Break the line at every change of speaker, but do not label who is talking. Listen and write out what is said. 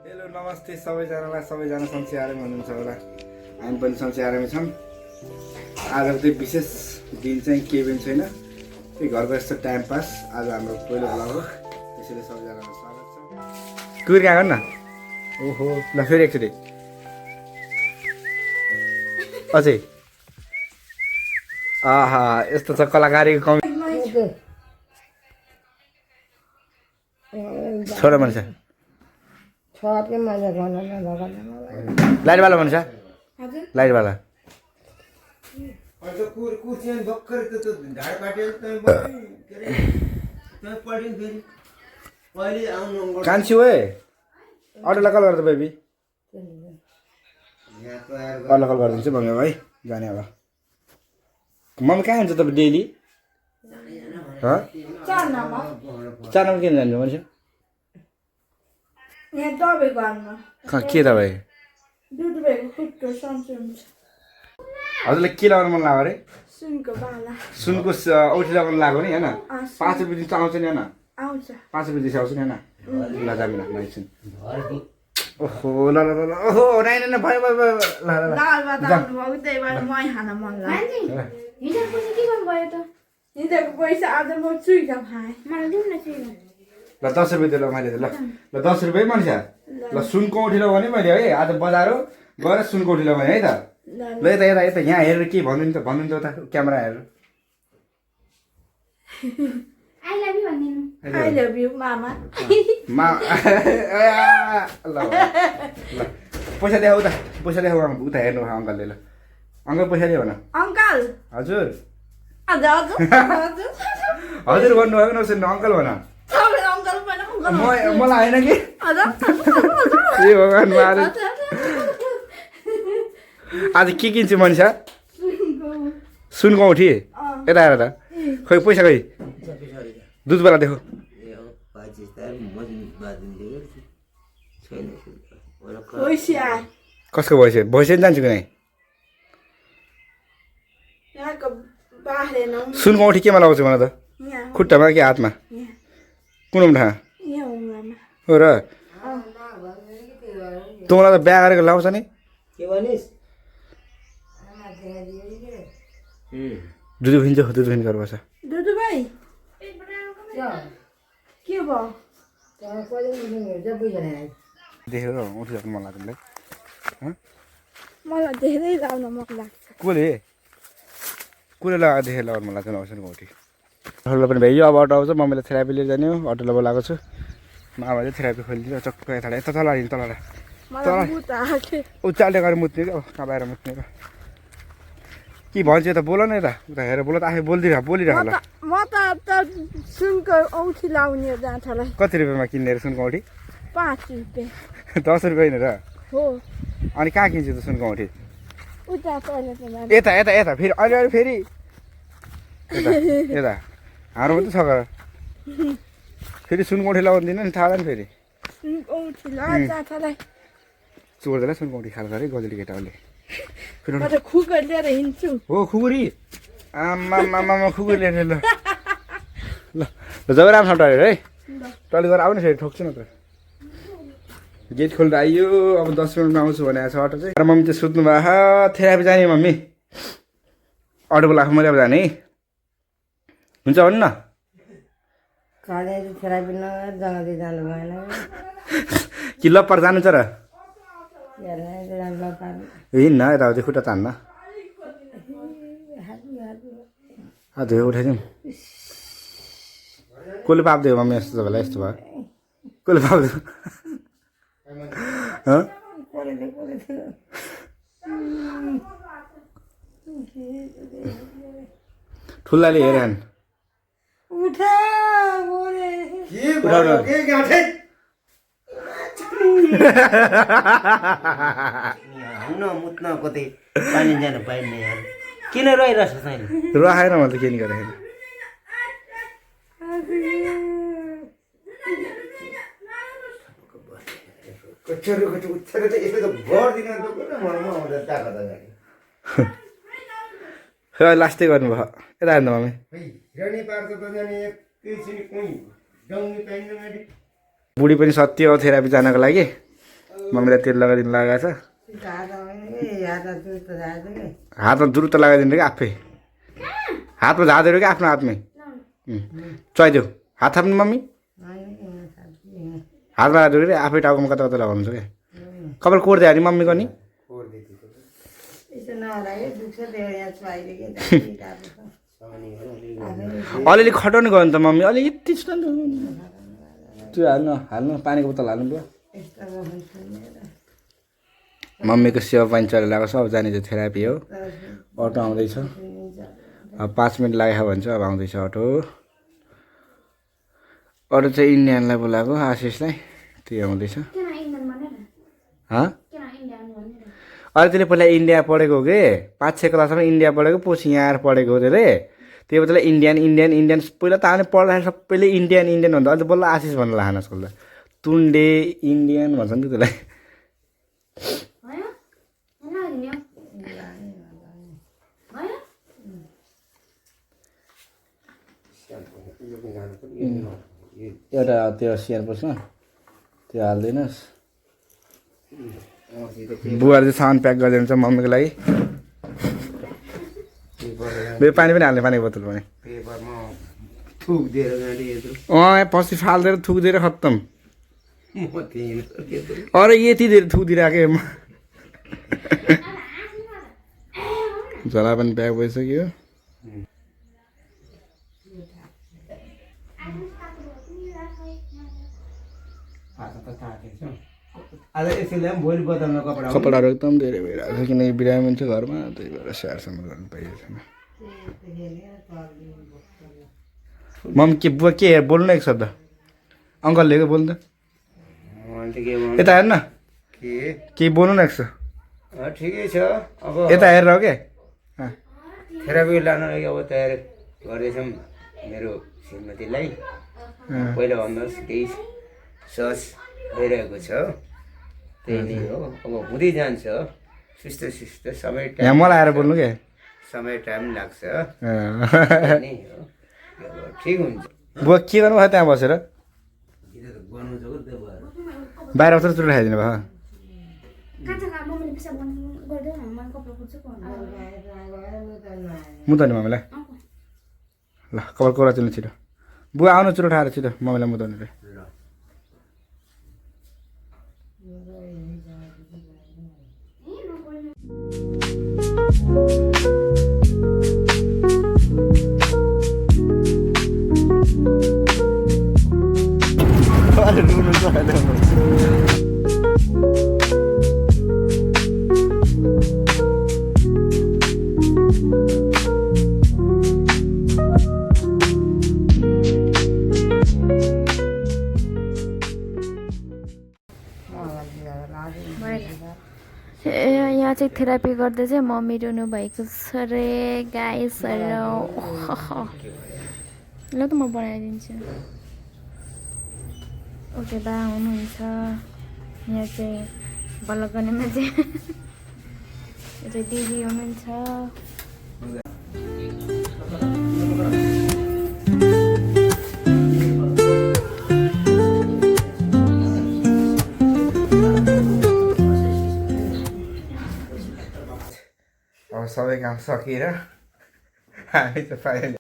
hello नमस्ते सबैजनालाई सबैजना सन्चै आरामै हुनुहुन्छ होला हामी पनि सन्चै आरामै छौँ आज चाहिँ विशेष दिन चाहिँ केही पनि छैन त्यही घरको यस्तो टाइम पास आज हाम्रो पहिलो भ्लग हो त्यसैले सबैजनालाई स्वागत छ कुकुर कहाँ गर्नु न ओहो ल फेरि एकचोटि अझै आहा यस्तो छ कलाकारीको कमी छोरा मान्छे लाइट वाला भन्छ लाइट वाला कान्छी हो अरूलाई कल गर्दा बेबी अरूलाई कल गरिदिन्छु मम्मी है जाने अब मम्मी कहाँ हुन्छ तपाईँ डेली 4 नम्बर किन जान्छ मान्छे
यहाँ दबाई घरमा
के दबाई
दुध भएको खुट्टो सन्चो हुन्छ
हजुरलाई के लगाउनु मन लाग्यो अरे
सुनको बाला
सुनको औठी लगाउनु लाग्यो नि होइन 5 रुपियाँ दिन आउँछ नि होइन
आउँछ
5 रुपियाँ दिन्छ आउँछ नि होइन ल जामिन एकछिन ओहो ल ल ल ओहो नाइ नाइ भयो भयो भयो ल ल
दाल भात आउनुभयो त्यही भएर मै खान मन लाग्यो
हिजोको चाहिँ के गर्नुभयो त
हिजोको पैसा आज म चुइका खाएँ
मलाई दिउँ न चुइका
ल 10 रुपियाँ दियो ल मैले ल ल 10 रुपियाँ मान्छे ल सुनको औठी लगाउने नि मैले है आज बजार हो गएर सुनको औठी लगाउने है त ल यता यता यता यहाँ हेरेर के भन्नु नि त उता क्यामेरा हेरेर
आई लभ यु भन्दिनु
आई लभ यु मामा
मा ल ल पैसा देखाउ त पैसा देखाउ उता हेर्नु अङ्कलले ल अङ्कल पैसा दियो भन
अङ्कल
हजुर
हजुर हजुर
हजुर भन्नुभएको नसुन्नु अङ्कल भन
तपाईँ अङ्कल पनि अङ्कल
मलाई होइन कि
हजुर
ए भगवान् मारे आज के किन्छु मनिषा सुनको औठी यता आएर त खोइ पैसा खोइ दुधवाला देखो कसको भैँसी भैँसी नि जान्छु कि नै सुनको औठी केमा लगाउँछु भन त खुट्टामा कि हातमा कुन ठाउँ हो र तँलाई त बिहा गरेको लाउँछ नि दुध फिन्छ दुध फिन गरेर बस्छ
दुदु भाइ के भयो
देखेर उठिसक्नु मन लाग्छ तिमीलाई
मलाई धेरै लाउन मन लाग्छ
कसले लगाएर देखेर लगाउनु मन लाग्छ नौसनको औठी अटोलाई पनि भ्याइयो अब अटो आउँछ मम्मीलाई थेरापी लिएर जाने हो अटोलाई बोलाएको छु मामा चाहिँ थेरापी खोलिदिन्छ चक्क यता तल हालिदिनु तल उचाल्दै गएर मुत्ने क्या कहाँ बाहिर मुत्ने क्या के भन्छ त बोल न यता उता हेरेर बोल त आफै बोलिरह ल
म त सुनको औठी लाउने जाँठालाई
कति रुपियाँमा किन्ने रे सुनको औठी
5 रुपियाँ
10 रुपियाँ होइन र
हो
अनि कहाँ किन्छु त सुनको औठी
उता टोइलेटमा
यता यता यता फेरि अहिले फेरि यता यता हाम्रो मात्रै छ गर फेरि सुनको औठी लगाउनु दिनु नि थाहा नि फेरि
औठी ला जाँठालाई
चोर्दैन सुनको औठी खाएको अरे गजली केटाहरूले
म त खुकुर लिएर हिँड्छु
हो खुकुरी आमा खुकुरी लिएर ल ल जब राम्रो ठाउँ टरेर है टली गरेर आउनु फेरि ठोक्छु न त गेट खोलेर आइयो अब 10 मिनटमा आउँछु भनेको छ अटो चाहिँ र मम्मी चाहिँ सुत्नु भएको थेरापी जाने मम्मी अटो बोलाएको मैले अब जाने हुन्छ भन्नु न कि लप्पर जानु छ र हिँड्न यताउति खुट्टा तान्न धोयो उठाइदिउँ कसले पाप्दियो मम्मी यस्तो तपाईँलाई यस्तो भयो कसले पाप्दियो ठुलाले हेरे
मुत्न कतै पानी जान पाइने यार किन रहिरहेछ छैन
राखेन मैले त के नि गरेको लास्टै गर्नुभयो यता हेर्नु मम्मी बुढी पनि सत्य हो थेरापी जानको लागि मम्मीलाई तेल लगाइदिनु लगाएको छ हातमा जुरु त लगाइदिनु कि आफै हातमा झाँदैरो कि आफ्नो हातमै चुहाइदेऊ हात थाप्नु मम्मी हातमा लगाइदियो कि आफै टाउकोमा कता कता लगाउनु छ क्या कपाल कोर्दै हाल्ने मम्मीको नि अलिअलि खटाउनु गयो नि त मम्मी अलि यति त्यो हाल्नु पानीको बोतल हाल्नु भयो मम्मीको सेवा पानी चलिरहेको छ अब जाने चाहिँ थेरापी हो अटो आउँदैछ अब 5 मिनट लाग्यो भने चाहिँ अब आउँदैछ अटो चाहिँ इन्डियनलाई बोलाएको आशिषलाई त्यही आउँदैछ अहिले त्यसले पहिला इन्डिया पढेको हो कि 5-6 क्लासमा इन्डिया पढेको पछि यहाँ आएर पढेको हो त्यसले त्यही भएर इन्डियन पहिला त हामी पढ्दाखेरि सबैले इन्डियन भन्दा अहिले बल्ल आशिष भन्नु लाग्न आजकल त तुन्डे इन्डियन भन्छ नि त त्यसलाई एउटा त्यो सियर पर्छ त्यो हालिदिनुहोस् बुवाले चाहिँ सामान प्याक गरिदिनु छ मम्मीको लागि पानी पनि हाल्ने पानीको बोतल पनि पछि फालिदिएर थुकिदिएर खत्तम अरे यति धेरै थुकिदिइराखेँ झोला पनि प्याक भइसक्यो कपडाहरू एकदम धेरै भइरहेको छ किनकि बिरामी छ घरमा त्यही भएर स्याहारसम्म गर्नु पाइएको छैन मम्मी के बुवा के बोल्नु न एक शब्द अङ्कलले बोल्नु त यता हेर्न के बोल्नु न एक शब्द
ठिकै छ अब
यता हेरेर हो क्या
थेरापी लानु लागि अब तयार गर्दैछौँ मेरो श्रीमतीलाई पहिला भन्नुहोस् केही सस भइरहेको छ त्यही नै हो अब हुँदै जान्छ सुस्त समय
यहाँ मलाई आएर बोल्नु क्या
समय टाइम लाग्छ नै हो ठिक हुन्छ
बुवा के गर्नु भयो त्यहाँ बसेर
गर्नु छ
बाहिर बसेर चुलो खाइदिनु भयो मुताउनु मम्मीलाई ल कपाल कोरा चुल्नु छिटो बुवा आउनु चुलो ठाएर छिटो मम्मीलाई मुताउनु रे
यहाँ चाहिँ थेरापी गर्दा चाहिँ मम्मी रुनु भएको छ रे गाइस ल त म बनाइदिन्छु ओके बा हुनुहुन्छ यहाँ चाहिँ बल्ल गर्नेमा चाहिँ यो चाहिँ दिदी हुनुहुन्छ
अब सबै काम सकिएर हामी चाहिँ फाइनली